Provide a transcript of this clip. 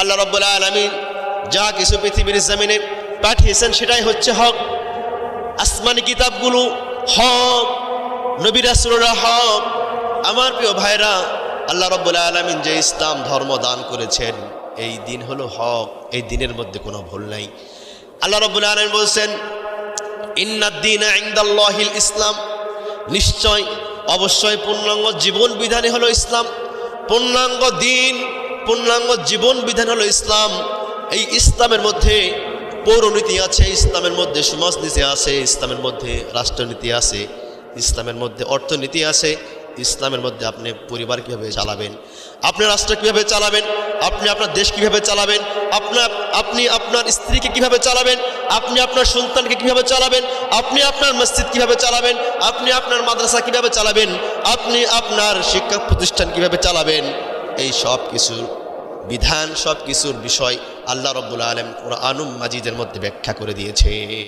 আল্লাহ রাব্বুল আলামিন যা কিছু পৃথিবীর জমিনে পাঠিয়েছেন সেটাই হচ্ছে হক। আসমানি কিতাবগুলো হক, নবী রাসূলরা হক। আমার প্রিয় ভাইরা, আল্লাহ রাব্বুল আলামিন যে ইসলাম ধর্ম দান করেছেন এই দিন হলো হক, এই দিনের মধ্যে কোনো ভুল নাই। আল্লাহ রাব্বুল আলামিন বলছেন ইন্নাদ-দীনা ইনদাল্লাহিল ইসলাম, নিশ্চয় অবশ্যই পূর্ণাঙ্গ জীবন বিধানই হলো ইসলাম। পূর্ণাঙ্গ দিন, পূর্ণাঙ্গ জীবন বিধান হলো ইসলাম। এই ইসলামের মধ্যে পৌরনীতি আছে, ইসলামের মধ্যে সমাজনীতি আছে, ইসলামের মধ্যে রাষ্ট্রনীতি আছে, ইসলামের মধ্যে অর্থনীতি আছে, ইসলামের মধ্যে আপনি পরিবার কীভাবে চালাবেন, আপনি রাষ্ট্র কীভাবে চালাবেন, আপনি আপনার দেশ কীভাবে চালাবেন, আপনি আপনার স্ত্রীকে কীভাবে চালাবেন, আপনি আপনার সন্তানকে কীভাবে চালাবেন, আপনি আপনার মসজিদ কীভাবে চালাবেন, আপনি আপনার মাদ্রাসা কীভাবে চালাবেন, আপনি আপনার শিক্ষা প্রতিষ্ঠান কীভাবে চালাবেন, এই সব কিছুর বিধান, সব কিছুর বিষয় আল্লাহ রাব্বুল আলামিন কুরআনুল মাজিদের মধ্যে ব্যাখ্যা করে দিয়েছে।